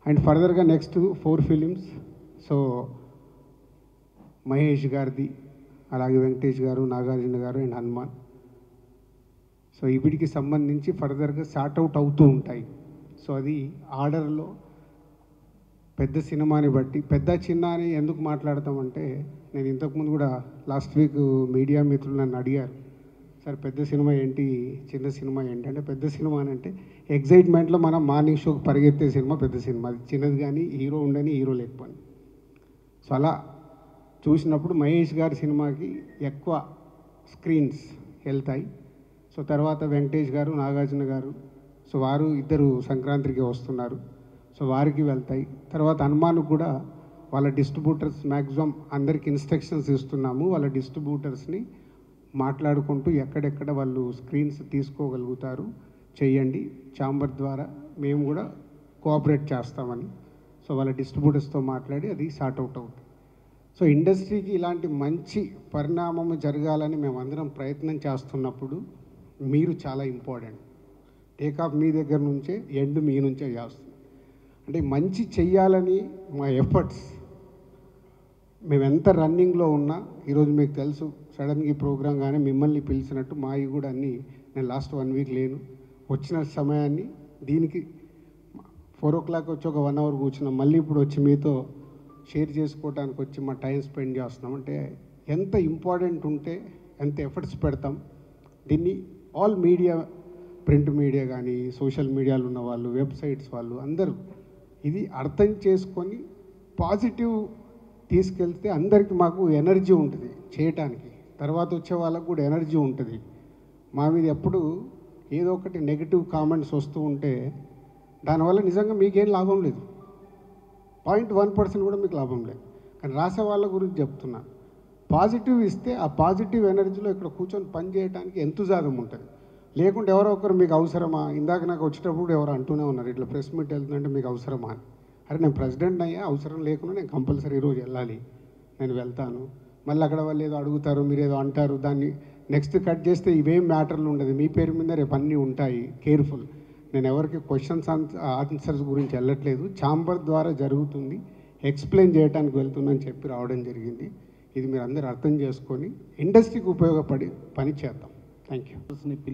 And ఫర్దర్గా next 4 films. So Mahesh గారిది, అలాగే వెంకటేష్ గారు, నాగార్జున గారు అండ్ హనుమాన్. సో వీటికి సంబంధించి ఫర్దర్గా సార్ట్అవుట్ అవుతూ ఉంటాయి. సో అది ఆర్డర్లో పెద్ద సినిమాని బట్టి, పెద్ద చిన్న అని ఎందుకు మాట్లాడతామంటే, నేను ఇంతకుముందు కూడా లాస్ట్ వీక్ మీడియా మిత్రులు నన్ను అడిగారు, సార్ పెద్ద సినిమా ఏంటి, చిన్న సినిమా ఏంటి అంటే, పెద్ద సినిమా అని అంటే ఎగ్జైట్మెంట్లో మనం మార్నింగ్ షోకి పరిగెత్తే సినిమా పెద్ద సినిమా. అది చిన్నది కానీ హీరో ఉండని, హీరో లేకపోని. సో అలా చూసినప్పుడు మహేష్ గారి సినిమాకి ఎక్కువ స్క్రీన్స్ వెళ్తాయి. సో తర్వాత వెంకటేష్ గారు, నాగార్జున గారు, సో వారు ఇద్దరు సంక్రాంతికి వస్తున్నారు, సో వారికి వెళ్తాయి. తర్వాత హనుమాన్కు కూడా వాళ్ళ డిస్ట్రిబ్యూటర్స్ మ్యాక్సిమం అందరికి ఇన్స్ట్రక్షన్స్ ఇస్తున్నాము. వాళ్ళ డిస్ట్రిబ్యూటర్స్ని మాట్లాడుకుంటూ ఎక్కడెక్కడ వాళ్ళు స్క్రీన్స్ తీసుకోగలుగుతారు చేయండి, ఛాంబర్ ద్వారా మేము కూడా కోఆపరేట్ చేస్తామని. సో వాళ్ళ డిస్ట్రిబ్యూటర్స్తో మాట్లాడి అది సార్ట్అవుట్ అవుతుంది. సో ఇండస్ట్రీకి ఇలాంటి మంచి పరిణామం జరగాలని మేమందరం ప్రయత్నం చేస్తున్నప్పుడు మీరు చాలా ఇంపార్టెంట్. టేకాఫ్ మీ దగ్గర నుంచే, ఎండ్ మీ నుంచే చేస్తుంది. అంటే మంచి చెయ్యాలని మా ఎఫర్ట్స్, మేము ఎంత రన్నింగ్లో ఉన్నా, ఈరోజు మీకు తెలుసు సడన్గా ఈ ప్రోగ్రాం కానీ మిమ్మల్ని పిలిచినట్టు మావి కూడా అన్నీ, నేను లాస్ట్ 1 వీక్ లేను, వచ్చిన సమయాన్ని దీనికి 4 o'clock వచ్చి ఒక 1 hour కూర్చున్నాం, మళ్ళీ ఇప్పుడు వచ్చి మీతో షేర్ చేసుకోవడానికి వచ్చి మా టైం స్పెండ్ చేస్తున్నాం. అంటే ఎంత ఇంపార్టెంట్ ఉంటే ఎంత ఎఫర్ట్స్ పెడతాం. దీన్ని ఆల్ మీడియా, ప్రింట్ మీడియా కానీ, సోషల్ మీడియాలో ఉన్న వాళ్ళు, వెబ్సైట్స్ వాళ్ళు అందరూ ఇది అర్థం చేసుకొని పాజిటివ్ తీసుకెళ్తే అందరికీ మాకు ఎనర్జీ ఉంటుంది చేయటానికి. తర్వాత వచ్చే వాళ్ళకు కూడా ఎనర్జీ ఉంటుంది. మా మీద ఎప్పుడు ఏదో ఒకటి నెగిటివ్ కామెంట్స్ వస్తూ ఉంటే దానివల్ల నిజంగా మీకేం లాభం లేదు, 0.1% కూడా మీకు లాభం లేదు. కానీ రాసే వాళ్ళ గురించి చెప్తున్నాను, పాజిటివ్ ఇస్తే ఆ పాజిటివ్ ఎనర్జీలో ఇక్కడ కూర్చొని పని చేయడానికి ఎంతుజాదం ఉంటుంది. లేకుంటే ఎవరో ఒకరు మీకు అవసరమా, ఇందాక నాకు వచ్చేటప్పుడు ఎవరు అంటూనే ఉన్నారు, ఇట్లా ప్రెస్ మీట్ వెళ్తుందంటే మీకు అవసరమా అని. అరే నేను ప్రెసిడెంట్ అయ్యా, అవసరం లేకుండా నేను కంపల్సరీ ఈరోజు వెళ్ళాలి, నేను వెళ్తాను. మళ్ళీ అక్కడ వాళ్ళు ఏదో అడుగుతారు, మీరు ఏదో అంటారు, దాన్ని నెక్స్ట్ కట్ చేస్తే ఇవేం మ్యాటర్లు ఉండదు, మీ పేరు మీద రేపు అన్నీ ఉంటాయి. కేర్ఫుల్. నేను ఎవరికి క్వశ్చన్స్ ఆన్సర్స్ గురించి వెళ్ళట్లేదు, ఛాంబర్ ద్వారా జరుగుతుంది, ఎక్స్ప్లెయిన్ చేయడానికి వెళ్తుందని చెప్పి రావడం జరిగింది. ఇది మీరు అందరూ అర్థం చేసుకొని ఇండస్ట్రీకి ఉపయోగపడి పని చేద్దాం. Thank you.